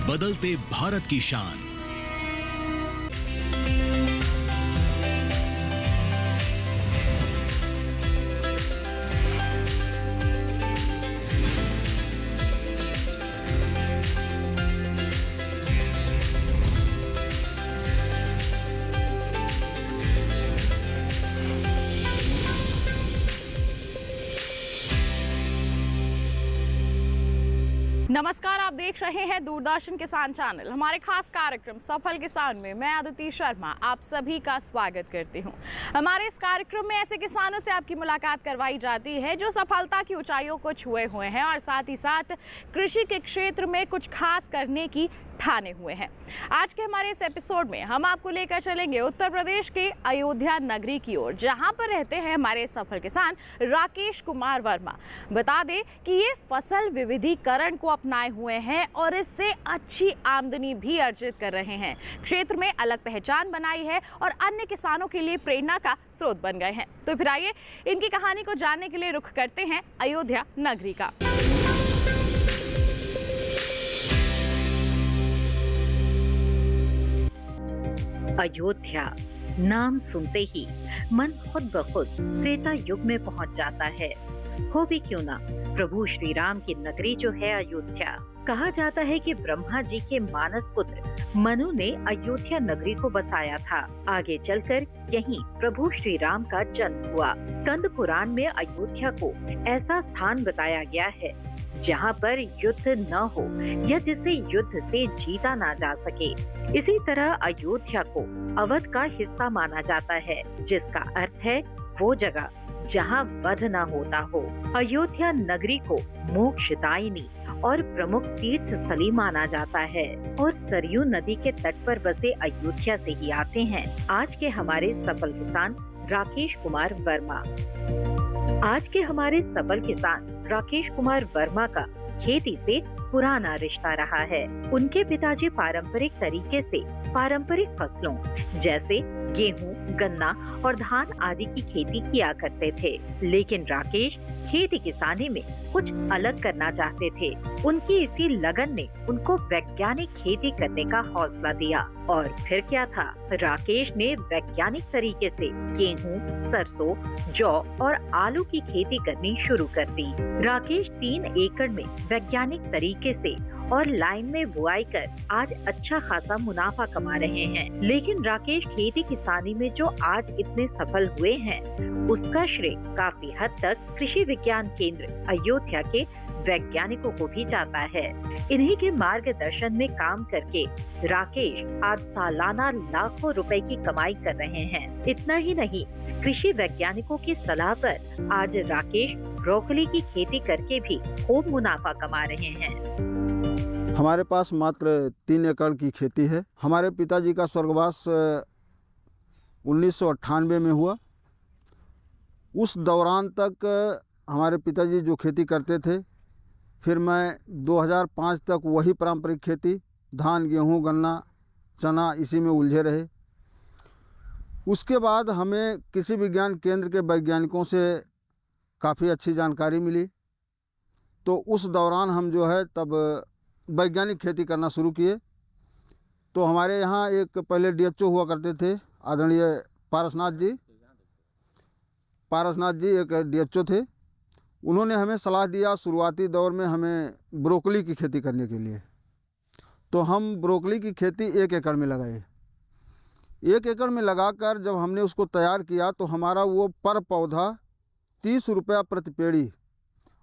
बदलते भारत की शान। नमस्कार, आप देख रहे हैं दूरदर्शन किसान चैनल। हमारे खास कार्यक्रम सफल किसान में मैं अदिति शर्मा आप सभी का स्वागत करती हूं। हमारे इस कार्यक्रम में ऐसे किसानों से आपकी मुलाकात करवाई जाती है जो सफलता की ऊंचाइयों को छुए हुए हैं और साथ ही साथ कृषि के क्षेत्र में कुछ खास करने की ठाने हुए हैं। आज के हमारे इस एपिसोड में हम आपको लेकर चलेंगे उत्तर प्रदेश के अयोध्या नगरी की ओर, जहां पर रहते हैं हमारे सफल किसान राकेश कुमार वर्मा। बता दें कि ये फसल विविधीकरण को अपनाए हुए हैं और इससे अच्छी आमदनी भी अर्जित कर रहे हैं। क्षेत्र में अलग पहचान बनाई है और अन्य किसानों के लिए प्रेरणा का स्रोत बन गए हैं। तो फिर आइए इनकी कहानी को जानने के लिए रुख करते हैं अयोध्या नगरी का। अयोध्या नाम सुनते ही मन खुद ब खुद त्रेता युग में पहुंच जाता है। हो भी क्यों ना, प्रभु श्री राम की नगरी जो है अयोध्या। कहा जाता है कि ब्रह्मा जी के मानस पुत्र मनु ने अयोध्या नगरी को बसाया था। आगे चलकर यहीं प्रभु श्री राम का जन्म हुआ। स्कंद पुराण में अयोध्या को ऐसा स्थान बताया गया है जहाँ पर युद्ध न हो या जिसे युद्ध से जीता ना जा सके। इसी तरह अयोध्या को अवध का हिस्सा माना जाता है, जिसका अर्थ है वो जगह जहाँ वध न होता हो। अयोध्या नगरी को मोक्षदायिनी और प्रमुख तीर्थ स्थली माना जाता है और सरयू नदी के तट पर बसे अयोध्या से ही आते हैं आज के हमारे सफल किसान राकेश कुमार वर्मा। आज के हमारे सफल किसान राकेश कुमार वर्मा का खेती से पुराना रिश्ता रहा है। उनके पिताजी पारंपरिक तरीके से पारंपरिक फसलों जैसे गेहूं, गन्ना और धान आदि की खेती किया करते थे, लेकिन राकेश खेती किसानी में कुछ अलग करना चाहते थे। उनकी इसी लगन ने उनको वैज्ञानिक खेती करने का हौसला दिया और फिर क्या था, राकेश ने वैज्ञानिक तरीके से गेहूं, सरसों, जौ और आलू की खेती करनी शुरू कर दी। राकेश 3 एकड़ में वैज्ञानिक तरीके से और लाइन में बुआई कर आज अच्छा खासा मुनाफा कमा रहे हैं। लेकिन राकेश खेती किसानी में जो आज इतने सफल हुए हैं, उसका श्रेय काफी हद तक कृषि विज्ञान केंद्र अयोध्या के वैज्ञानिकों को भी जाता है। इन्हीं के मार्गदर्शन में काम करके राकेश आज सालाना लाखों रुपए की कमाई कर रहे हैं। इतना ही नहीं, कृषि वैज्ञानिकों की सलाह पर आज राकेश ब्रोकली की खेती करके भी खूब मुनाफा कमा रहे हैं। हमारे पास मात्र 3 एकड़ की खेती है। हमारे पिताजी का स्वर्गवास 1998 में हुआ। उस दौरान तक हमारे पिताजी जो खेती करते थे, फिर मैं 2005 तक वही पारंपरिक खेती धान, गेहूं, गन्ना, चना इसी में उलझे रहे। उसके बाद हमें कृषि विज्ञान केंद्र के वैज्ञानिकों से काफ़ी अच्छी जानकारी मिली, तो उस दौरान हम जो है तब वैज्ञानिक खेती करना शुरू किए। तो हमारे यहाँ एक पहले डीएचओ हुआ करते थे, आदरणीय पारसनाथ जी एक डीएचओ थे। उन्होंने हमें सलाह दिया शुरुआती दौर में हमें ब्रोकली की खेती करने के लिए। तो हम ब्रोकली की खेती 1 एकड़ में लगाए। 1 एकड़ में लगाकर जब हमने उसको तैयार किया तो हमारा वो पर पौधा 30 रुपया प्रति पेड़ी,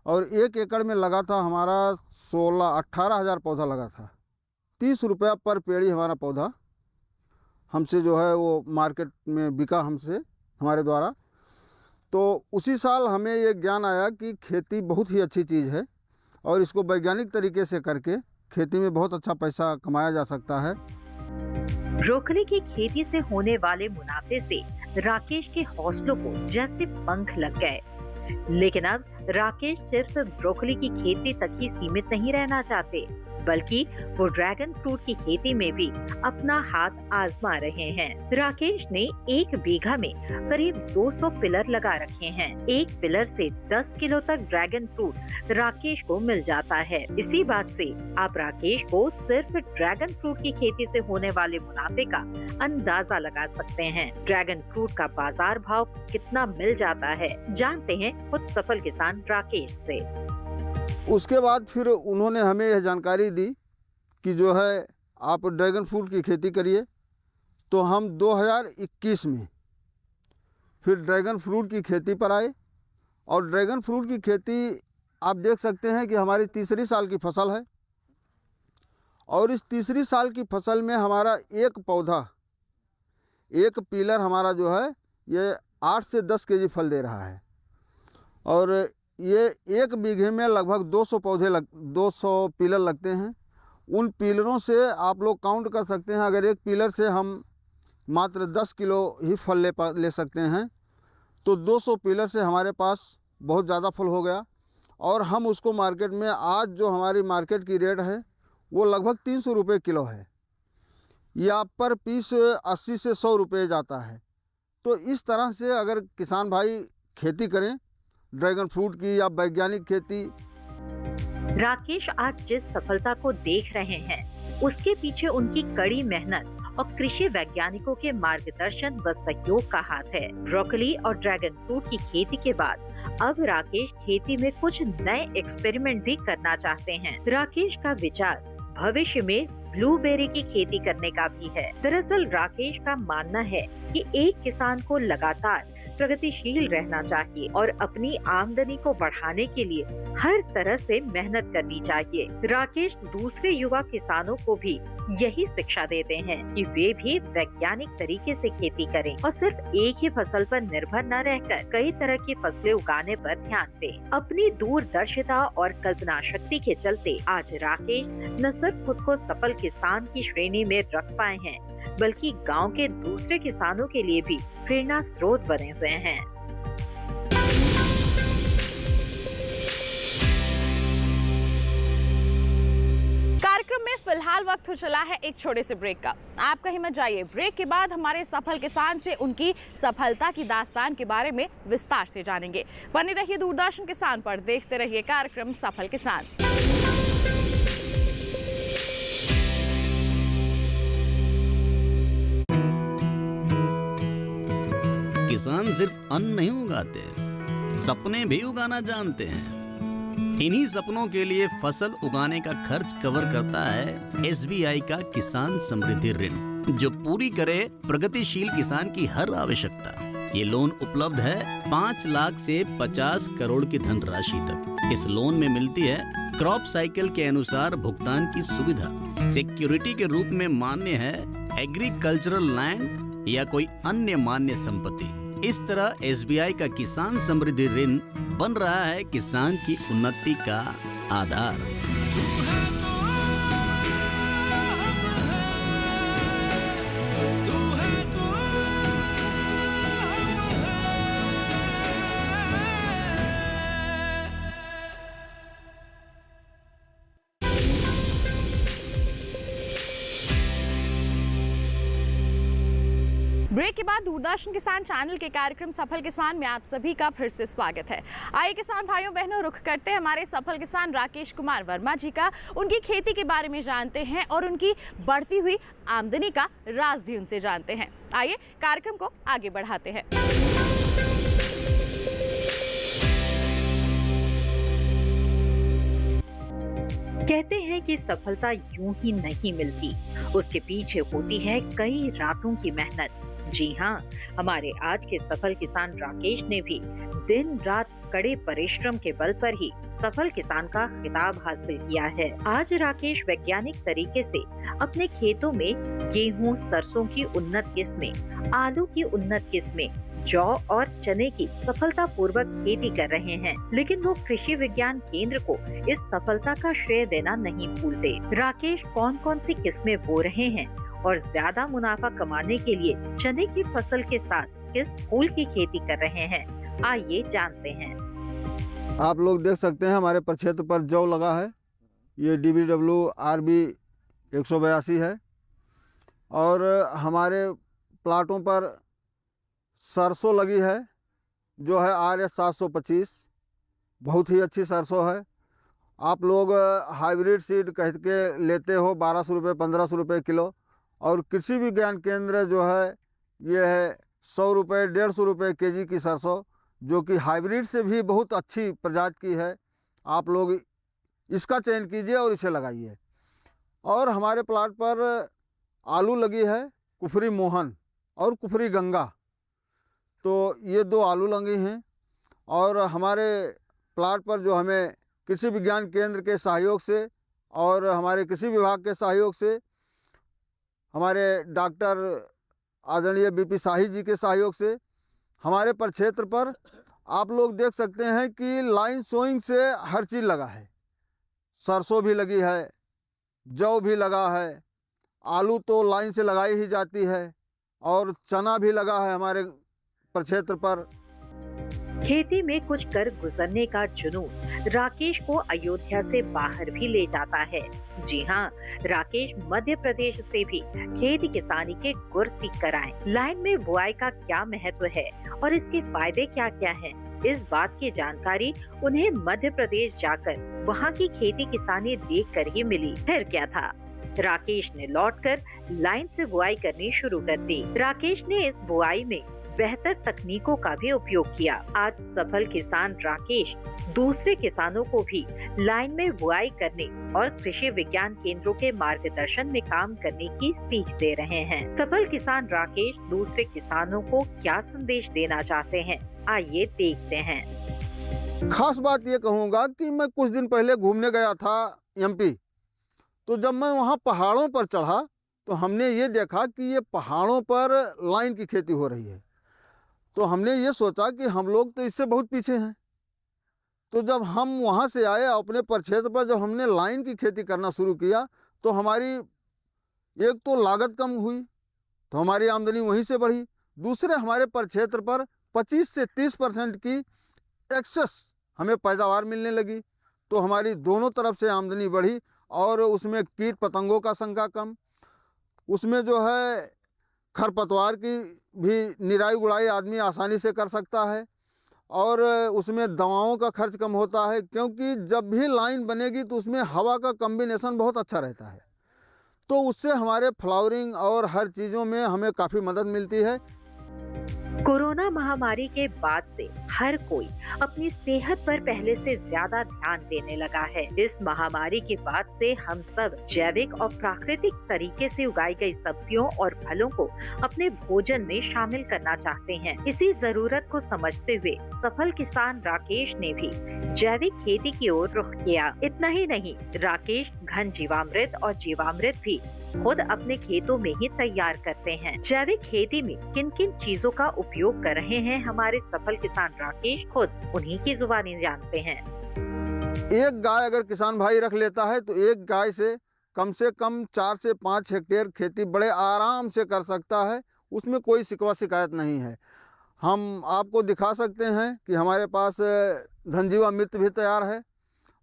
और 1 एकड़ में लगा था हमारा 18 हज़ार पौधा लगा था। 30 रुपया पर पेड़ी हमारा पौधा हमसे जो है वो मार्केट में बिका हमसे, हमारे द्वारा। तो उसी साल हमें ये ज्ञान आया कि खेती बहुत ही अच्छी चीज़ है और इसको वैज्ञानिक तरीके से करके खेती में बहुत अच्छा पैसा कमाया जा सकता है। ब्रोकली की खेती से होने वाले मुनाफे से राकेश के हौसलों को जैसे पंख लग गए। लेकिन अब राकेश सिर्फ ब्रोकली की खेती तक ही सीमित नहीं रहना चाहते, बल्कि वो ड्रैगन फ्रूट की खेती में भी अपना हाथ आजमा रहे हैं। राकेश ने 1 बीघा में करीब 200 पिलर लगा रखे हैं। एक पिलर से 10 किलो तक ड्रैगन फ्रूट राकेश को मिल जाता है। इसी बात से आप राकेश को सिर्फ ड्रैगन फ्रूट की खेती से होने वाले मुनाफे का अंदाजा लगा सकते हैं। ड्रैगन फ्रूट का बाजार भाव कितना मिल जाता है, जानते हैं खुद सफल किसान राकेश से। उसके बाद फिर उन्होंने हमें यह जानकारी दी कि जो है आप ड्रैगन फ्रूट की खेती करिए। तो हम 2021 में फिर ड्रैगन फ्रूट की खेती पर आए और ड्रैगन फ्रूट की खेती आप देख सकते हैं कि हमारी तीसरी साल की फसल है और इस तीसरी साल की फसल में हमारा एक पौधा, एक पिलर हमारा जो है ये 8 से 10 केजी फल दे रहा है और ये 1 बीघे में लगभग 200 पिलर लगते हैं। उन पिलरों से आप लोग काउंट कर सकते हैं, अगर एक पिलर से हम मात्र 10 किलो ही फल ले सकते हैं तो 200 पिलर से हमारे पास बहुत ज़्यादा फल हो गया और हम उसको मार्केट में, आज जो हमारी मार्केट की रेट है वो लगभग 300 रुपये किलो है या पर पीस 80 से 100 रुपये जाता है। तो इस तरह से अगर किसान भाई खेती करें ड्रैगन फ्रूट की या वैज्ञानिक खेती। राकेश आज जिस सफलता को देख रहे हैं उसके पीछे उनकी कड़ी मेहनत और कृषि वैज्ञानिकों के मार्गदर्शन व सहयोग का हाथ है। ब्रोकली और ड्रैगन फ्रूट की खेती के बाद अब राकेश खेती में कुछ नए एक्सपेरिमेंट भी करना चाहते हैं। राकेश का विचार भविष्य में ब्लूबेरी की खेती करने का भी है। दरअसल राकेश का मानना है कि एक किसान को लगातार प्रगतिशील रहना चाहिए और अपनी आमदनी को बढ़ाने के लिए हर तरह से मेहनत करनी चाहिए। राकेश दूसरे युवा किसानों को भी यही शिक्षा देते हैं कि वे भी वैज्ञानिक तरीके से खेती करें और सिर्फ एक ही फसल पर निर्भर न रहकर कई तरह की फसलें उगाने पर ध्यान दें। अपनी दूरदर्शिता और कल्पना शक्ति के चलते आज राकेश न सिर्फ खुद को सफल किसान की श्रेणी में रख पाए हैं, बल्कि गांव के दूसरे किसानों के लिए भी प्रेरणा स्रोत बने हुए हैं। कार्यक्रम में फिलहाल वक्त हो चला है एक छोटे से ब्रेक का। आप कहीं मत जाइए, ब्रेक के बाद हमारे सफल किसान से उनकी सफलता की दास्तान के बारे में विस्तार से जानेंगे। बने रहिए दूरदर्शन किसान पर, देखते रहिए कार्यक्रम सफल किसान। किसान सिर्फ अन्न नहीं उगाते, सपने भी उगाना जानते हैं। इन्हीं सपनों के लिए फसल उगाने का खर्च कवर करता है SBI का किसान समृद्धि ऋण, जो पूरी करे प्रगतिशील किसान की हर आवश्यकता। ये लोन उपलब्ध है 5 लाख से 50 करोड़ की धनराशि तक। इस लोन में मिलती है क्रॉप साइकिल के अनुसार भुगतान की सुविधा। सिक्योरिटी के रूप में मान्य है एग्रीकल्चरल लैंड या कोई अन्य मान्य संपत्ति। इस तरह SBI का किसान समृद्धि ऋण बन रहा है किसान की उन्नति का आधार। ब्रेक के बाद दूरदर्शन किसान चैनल के कार्यक्रम सफल किसान में आप सभी का फिर से स्वागत है। आइए किसान भाइयों बहनों, रुख करते हैं हमारे सफल किसान राकेश कुमार वर्मा जी का। उनकी खेती के बारे में जानते हैं और उनकी बढ़ती हुई आमदनी का राज भी उनसे जानते हैं। आइए कार्यक्रम को आगे बढ़ाते हैं। कहते हैं कि सफलता यूं ही नहीं मिलती, उसके पीछे होती है कई रातों की मेहनत। जी हाँ, हमारे आज के सफल किसान राकेश ने भी दिन रात कड़े परिश्रम के बल पर ही सफल किसान का खिताब हासिल किया है। आज राकेश वैज्ञानिक तरीके से अपने खेतों में गेहूं, सरसों की उन्नत किस्में, आलू की उन्नत किस्में, जौ और चने की सफलतापूर्वक खेती कर रहे हैं। लेकिन वो कृषि विज्ञान केंद्र को इस सफलता का श्रेय देना नहीं भूलते। राकेश कौन कौन सी किस्में बो रहे हैं और ज्यादा मुनाफा कमाने के लिए चने की फसल के साथ किस फूल की खेती कर रहे हैं, आइए जानते हैं। आप लोग देख सकते हैं हमारे प्रक्षेत्र पर जौ लगा है। ये DBW RB 182 है। और हमारे प्लाटों पर सरसों लगी है जो है RS 725, बहुत ही अच्छी सरसों है। आप लोग हाइब्रिड सीड कह के लेते हो 1200 रुपये 1500 रुपये किलो, और कृषि विज्ञान केंद्र जो है ये है 100 रुपये 150 रुपये केजी की सरसों, जो कि हाइब्रिड से भी बहुत अच्छी प्रजाति की है। आप लोग इसका चयन कीजिए और इसे लगाइए। और हमारे प्लाट पर आलू लगी है, कुफरी मोहन और कुफरी गंगा, तो ये 2 आलू लगी हैं। और हमारे प्लाट पर जो हमें कृषि विज्ञान केंद्र के सहयोग से और हमारे कृषि विभाग के सहयोग से, हमारे डॉक्टर आदरणीय BP शाही जी के सहयोग से, हमारे प्रक्षेत्र पर आप लोग देख सकते हैं कि लाइन सोइंग से हर चीज़ लगा है। सरसों भी लगी है, जौ भी लगा है, आलू तो लाइन से लगाई ही जाती है, और चना भी लगा है हमारे प्रक्षेत्र पर। खेती में कुछ कर गुजरने का जुनून राकेश को अयोध्या से बाहर भी ले जाता है। जी हाँ, राकेश मध्य प्रदेश से भी खेती किसानी के गुर सीख कर आए। लाइन में बुआई का क्या महत्व है और इसके फायदे क्या क्या हैं, इस बात की जानकारी उन्हें मध्य प्रदेश जाकर वहाँ की खेती किसानी देखकर ही मिली। फिर क्या था, राकेश ने लौटकर लाइन से बुआई करनी शुरू कर दी। राकेश ने इस बुआई में बेहतर तकनीकों का भी उपयोग किया। आज सफल किसान राकेश दूसरे किसानों को भी लाइन में बुआई करने और कृषि विज्ञान केंद्रों के मार्गदर्शन में काम करने की सीख दे रहे हैं। सफल किसान राकेश दूसरे किसानों को क्या संदेश देना चाहते हैं, आइए देखते हैं। खास बात ये कहूँगा कि मैं कुछ दिन पहले घूमने गया था MP, तो जब मैं वहाँ पहाड़ों पर चढ़ा तो हमने ये देखा कि ये पहाड़ों पर लाइन की खेती हो रही है। तो हमने ये सोचा कि हम लोग तो इससे बहुत पीछे हैं। तो जब हम वहाँ से आए अपने प्रक्षेत्र पर, जब हमने लाइन की खेती करना शुरू किया, तो हमारी एक तो लागत कम हुई, तो हमारी आमदनी वहीं से बढ़ी। दूसरे हमारे प्रक्षेत्र पर 25 से 30% की एक्सेस हमें पैदावार मिलने लगी, तो हमारी दोनों तरफ से आमदनी बढ़ी। और उसमें कीट पतंगों का संख्या कम, उसमें जो है खरपतवार की भी निराई गुड़ाई आदमी आसानी से कर सकता है, और उसमें दवाओं का खर्च कम होता है, क्योंकि जब भी लाइन बनेगी तो उसमें हवा का कम्बिनेशन बहुत अच्छा रहता है। तो उससे हमारे फ्लावरिंग और हर चीज़ों में हमें काफ़ी मदद मिलती है। कोरोना महामारी के बाद से हर कोई अपनी सेहत पर पहले से ज्यादा ध्यान देने लगा है। इस महामारी के बाद से हम सब जैविक और प्राकृतिक तरीके से उगाई गई सब्जियों और फलों को अपने भोजन में शामिल करना चाहते हैं। इसी जरूरत को समझते हुए सफल किसान राकेश ने भी जैविक खेती की ओर रुख किया। इतना ही नहीं, राकेश घन जीवामृत और जीवामृत भी खुद अपने खेतों में ही तैयार करते हैं। जैविक खेती में किन किन चीजों का उपयोग कर रहे हैं हमारे सफल किसान राकेश खुद उन्हीं की जुबानी जानते हैं। एक गाय अगर किसान भाई रख लेता है तो एक गाय से कम 4 से 5 हेक्टेयर खेती बड़े आराम से कर सकता है, उसमें कोई शिकवा शिकायत नहीं है। हम आपको दिखा सकते हैं कि हमारे पास धन जीवामृत भी तैयार है,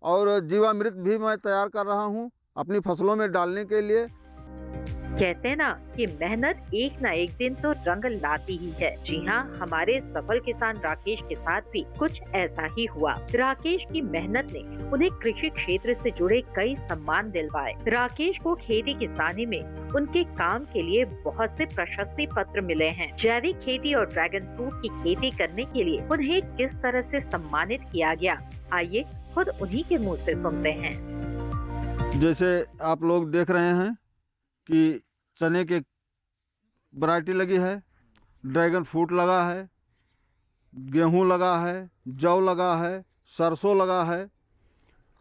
और जीवामृत भी मैं तैयार कर रहा हूँ अपनी फसलों में डालने के लिए। कहते हैं ना कि मेहनत एक ना एक दिन तो रंग लाती ही है। जी हाँ, हमारे सफल किसान राकेश के साथ भी कुछ ऐसा ही हुआ। राकेश की मेहनत ने उन्हें कृषि क्षेत्र से जुड़े कई सम्मान दिलवाए। राकेश को खेती किसानी में उनके काम के लिए बहुत से प्रशस्ति पत्र मिले हैं। जैविक खेती और ड्रैगन फ्रूट की खेती करने के लिए उन्हें किस तरह से सम्मानित किया गया, आइए खुद उन्हीं के मुँह से सुनते हैं। जैसे आप लोग देख रहे हैं कि चने के वैरायटी लगी है, ड्रैगन फ्रूट लगा है, गेहूं लगा है, जौ लगा है, सरसों लगा है।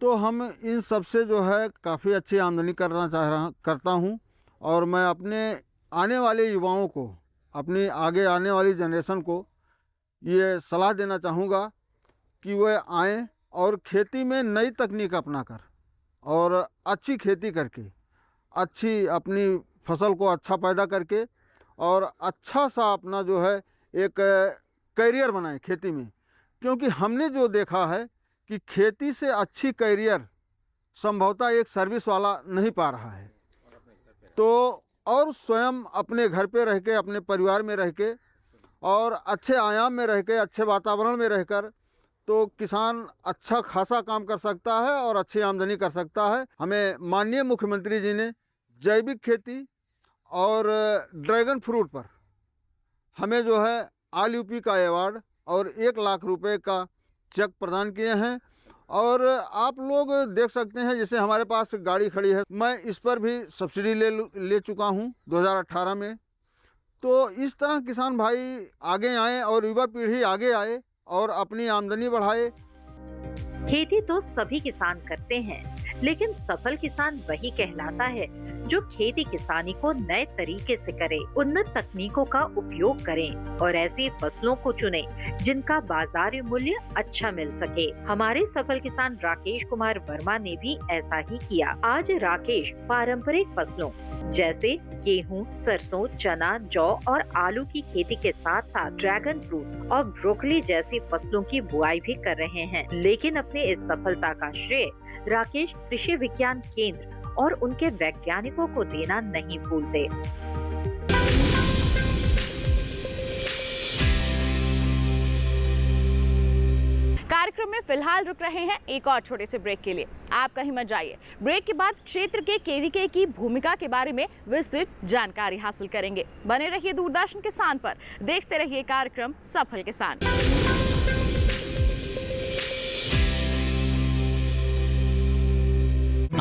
तो हम इन सब से जो है काफ़ी अच्छी आमदनी करता हूं, और मैं अपने आने वाले युवाओं को, अपनी आगे आने वाली जनरेशन को ये सलाह देना चाहूँगा कि वह आएँ और खेती में नई तकनीक अपनाकर और अच्छी खेती करके, अच्छी अपनी फसल को अच्छा पैदा करके और अच्छा सा अपना जो है एक करियर बनाए खेती में। क्योंकि हमने जो देखा है कि खेती से अच्छी कैरियर संभवतः एक सर्विस वाला नहीं पा रहा है। तो और स्वयं अपने घर पे रह के, अपने परिवार में रह के और अच्छे आयाम में रह के, अच्छे वातावरण में रहकर तो किसान अच्छा खासा काम कर सकता है और अच्छी आमदनी कर सकता है। हमें माननीय मुख्यमंत्री जी ने जैविक खेती और ड्रैगन फ्रूट पर हमें जो है ऑल यूपी का अवार्ड और 1 लाख रुपए का चेक प्रदान किए हैं। और आप लोग देख सकते हैं, जैसे हमारे पास गाड़ी खड़ी है, मैं इस पर भी सब्सिडी ले चुका हूं 2018 में। तो इस तरह किसान भाई आगे आए और युवा पीढ़ी आगे आए और अपनी आमदनी बढ़ाए। खेती तो सभी किसान करते हैं, लेकिन सफल किसान वही कहलाता है जो खेती किसानी को नए तरीके से करे, उन्नत तकनीकों का उपयोग करें और ऐसी फसलों को चुने जिनका बाजार मूल्य अच्छा मिल सके। हमारे सफल किसान राकेश कुमार वर्मा ने भी ऐसा ही किया। आज राकेश पारंपरिक फसलों जैसे गेहूं, सरसों, चना, जौ और आलू की खेती के साथ साथ ड्रैगन फ्रूट और ब्रोकली जैसी फसलों की बुआई भी कर रहे हैं। लेकिन अपने इस सफलता का श्रेय राकेश कृषि विज्ञान केंद्र और उनके वैज्ञानिकों को देना नहीं भूलते। कार्यक्रम में फिलहाल रुक रहे हैं एक और छोटे से ब्रेक के लिए। आप कहीं मत जाइए। ब्रेक के बाद क्षेत्र के केवीके की भूमिका के बारे में विस्तृत जानकारी हासिल करेंगे। बने रहिए दूरदर्शन किसान पर, देखते रहिए कार्यक्रम सफल किसान।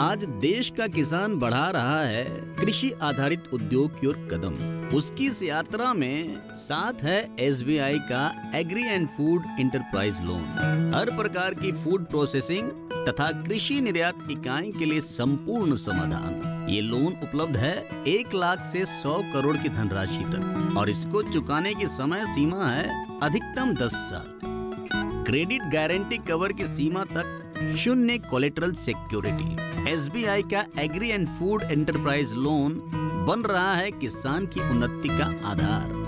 आज देश का किसान बढ़ा रहा है कृषि आधारित उद्योग की ओर कदम। उसकी इस यात्रा में साथ है SBI का agri and food enterprise loan. हर प्रकार की फूड प्रोसेसिंग तथा कृषि निर्यात इकाई के लिए संपूर्ण समाधान। ये लोन उपलब्ध है 1 लाख से 100 करोड़ की धनराशि तक और इसको चुकाने की समय सीमा है अधिकतम 10 साल। क्रेडिट गारंटी कवर की सीमा तक 0 कोलेटरल सिक्योरिटी। SBI का agri and food enterprise loan बन रहा है किसान की उन्नति का आधार।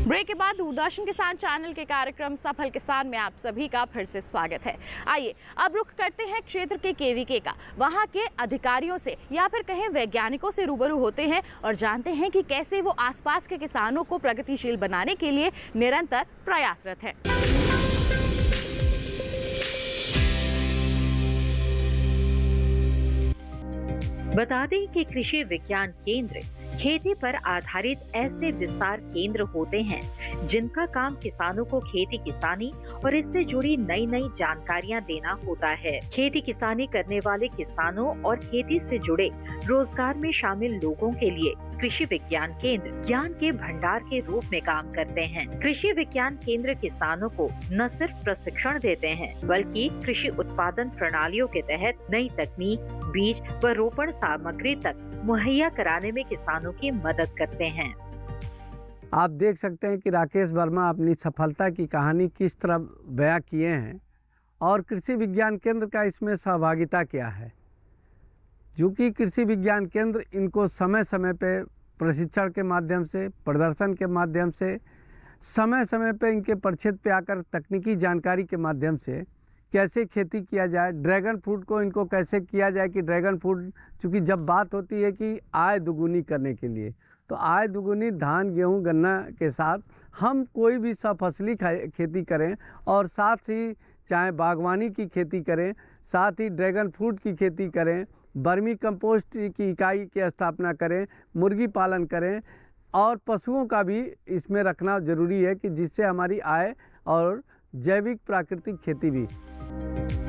ब्रेक के बाद दूरदर्शन किसान चैनल के कार्यक्रम सफल किसान में आप सभी का फिर से स्वागत है। आइए अब रुख करते हैं क्षेत्र के केवीके का। वहां के अधिकारियों से या फिर कहें वैज्ञानिकों से रूबरू होते हैं और जानते हैं कि कैसे वो आसपास के किसानों को प्रगतिशील बनाने के लिए निरंतर प्रयासरत हैं। बता दें कि कृषि विज्ञान केंद्र खेती पर आधारित ऐसे विस्तार केंद्र होते हैं जिनका काम किसानों को खेती किसानी और इससे जुड़ी नई नई जानकारियां देना होता है। खेती किसानी करने वाले किसानों और खेती से जुड़े रोजगार में शामिल लोगों के लिए कृषि विज्ञान केंद्र ज्ञान के भंडार के रूप में काम करते हैं। कृषि विज्ञान केंद्र किसानों को न सिर्फ प्रशिक्षण देते हैं बल्कि कृषि उत्पादन प्रणालियों के तहत नई तकनीक, बीज व रोपण सामग्री तक मुहैया कराने में किसानों की मदद करते हैं। आप देख सकते हैं कि राकेश वर्मा अपनी सफलता की कहानी किस तरह बयां किए हैं और कृषि विज्ञान केंद्र का इसमें सहभागिता क्या है। चूँकि कृषि विज्ञान केंद्र इनको समय समय पे प्रशिक्षण के माध्यम से, प्रदर्शन के माध्यम से, समय समय पे इनके परिक्षेत्र पे आकर तकनीकी जानकारी के माध्यम से कैसे खेती किया जाए, ड्रैगन फ्रूट को इनको कैसे किया जाए कि ड्रैगन फ्रूट, चूँकि जब बात होती है कि आय दुगुनी करने के लिए, तो आय दुगुनी धान, गेहूं, गन्ना के साथ हम कोई भी सफसली खेती करें और साथ ही चाहे बागवानी की खेती करें, साथ ही ड्रैगन फ्रूट की खेती करें, बर्मी कंपोस्ट की इकाई की स्थापना करें, मुर्गी पालन करें और पशुओं का भी इसमें रखना ज़रूरी है कि जिससे हमारी आय और जैविक प्राकृतिक खेती भी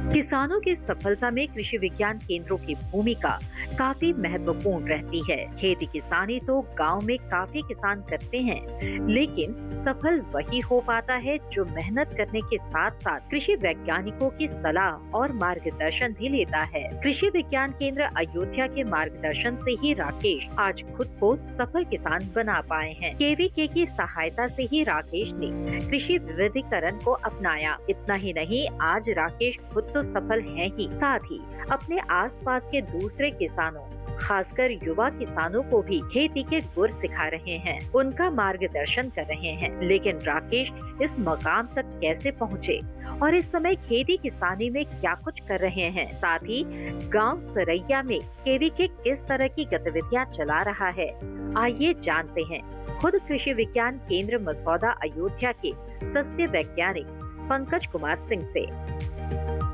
किसानों की सफलता में कृषि विज्ञान केंद्रों की भूमिका काफी महत्वपूर्ण रहती है। खेती किसानी तो गांव में काफी किसान करते हैं, लेकिन सफल वही हो पाता है जो मेहनत करने के साथ साथ कृषि वैज्ञानिकों की सलाह और मार्गदर्शन भी लेता है। कृषि विज्ञान केंद्र अयोध्या के मार्गदर्शन से ही राकेश आज खुद को सफल किसान बना पाए हैं। केवीके की सहायता से ही राकेश ने कृषि विविधीकरण को अपनाया। इतना ही नहीं, आज राकेश खुद तो सफल हैं ही, साथ ही अपने आसपास के दूसरे किसानों, खासकर युवा किसानों को भी खेती के गुर सिखा रहे हैं, उनका मार्गदर्शन कर रहे हैं। लेकिन राकेश इस मकाम तक कैसे पहुँचे और इस समय खेती किसानी में क्या कुछ कर रहे हैं, साथ ही गांव सरैया में केवीके किस तरह की गतिविधियां चला रहा है, आइए जानते हैं खुद कृषि विज्ञान केंद्र मसौदा अयोध्या के सस्य वैज्ञानिक पंकज कुमार सिंह से।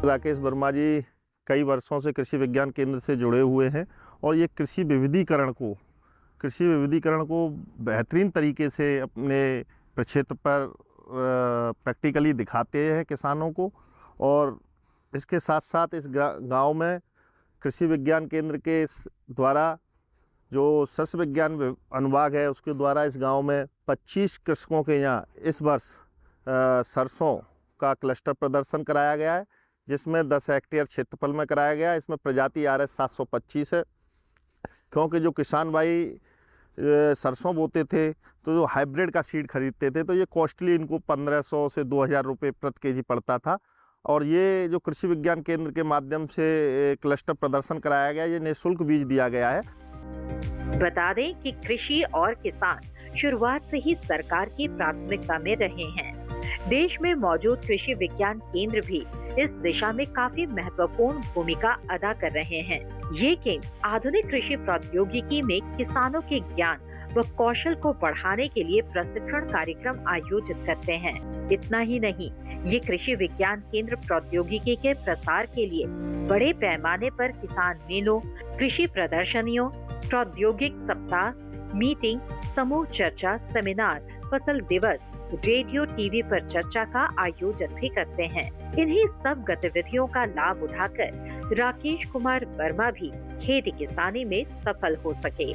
राकेश वर्मा जी कई वर्षों से कृषि विज्ञान केंद्र से जुड़े हुए हैं और ये कृषि विविधीकरण को बेहतरीन तरीके से अपने प्रक्षेत्र पर प्रैक्टिकली दिखाते हैं किसानों को। और इसके साथ साथ इस गांव में कृषि विज्ञान केंद्र के द्वारा जो सस्य विज्ञान अनुभाग है उसके द्वारा इस गांव में 25 कृषकों के यहाँ इस वर्ष सरसों का क्लस्टर प्रदर्शन कराया गया है, जिसमें 10 हेक्टेयर क्षेत्रफल में कराया गया है। इसमें प्रजाति RS 725 है, क्योंकि जो किसान भाई सरसों बोते थे तो जो हाइब्रिड का सीड खरीदते थे तो ये कॉस्टली इनको 1500 से 2000 रुपये प्रति केजी पड़ता था। और ये जो कृषि विज्ञान केंद्र के माध्यम से क्लस्टर प्रदर्शन कराया गया, ये निःशुल्क बीज दिया गया है। बता दें कि कृषि और किसान शुरुआत से ही सरकार की प्राथमिकता में रहे हैं। देश में मौजूद कृषि विज्ञान केंद्र भी इस दिशा में काफी महत्वपूर्ण भूमिका अदा कर रहे हैं। ये केंद्र आधुनिक कृषि प्रौद्योगिकी में किसानों के ज्ञान व कौशल को बढ़ाने के लिए प्रशिक्षण कार्यक्रम आयोजित करते हैं। इतना ही नहीं, ये कृषि विज्ञान केंद्र प्रौद्योगिकी के प्रसार के लिए बड़े पैमाने पर किसान मेलों, कृषि प्रदर्शनियों, प्रौद्योगिक सप्ताह, मीटिंग, समूह चर्चा, सेमिनार, फसल दिवस, रेडियो, टीवी पर चर्चा का आयोजन भी करते हैं। इन्हीं सब गतिविधियों का लाभ उठाकर राकेश कुमार वर्मा भी खेती किसानी में सफल हो सके।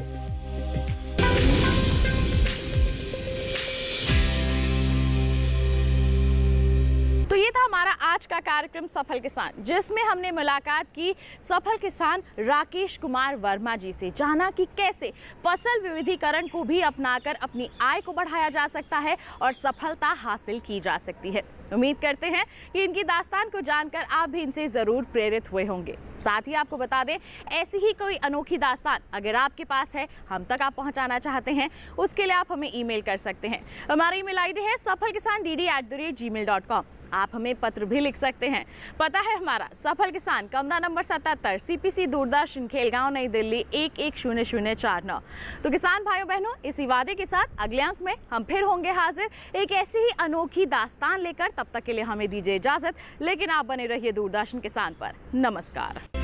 तो ये था हमारा आज का कार्यक्रम सफल किसान, जिसमें हमने मुलाकात की सफल किसान राकेश कुमार वर्मा जी से। जाना कि कैसे फसल विविधीकरण को भी अपनाकर अपनी आय को बढ़ाया जा सकता है और सफलता हासिल की जा सकती है। उम्मीद करते हैं कि इनकी दास्तान को जानकर आप भी इनसे ज़रूर प्रेरित हुए होंगे। साथ ही आपको बता दें, ऐसी ही कोई अनोखी दास्तान अगर आपके पास है, हम तक आप पहुंचाना चाहते हैं, उसके लिए आप हमें ईमेल कर सकते हैं। हमारा ईमेल आईडी है safalkisandd@gmail.com। आप हमें पत्र भी लिख सकते हैं। पता है हमारा सफल किसान, कमरा नंबर 77, CPC दूरदर्शन, खेलगांव, नई दिल्ली 110049। तो किसान भाइयों बहनों, इसी वादे के साथ अगले अंक में हम फिर होंगे हाजिर एक ऐसी ही अनोखी दास्तान लेकर। तब तक के लिए हमें दीजिए इजाजत, लेकिन आप बने रहिए दूरदर्शन किसान पर। नमस्कार।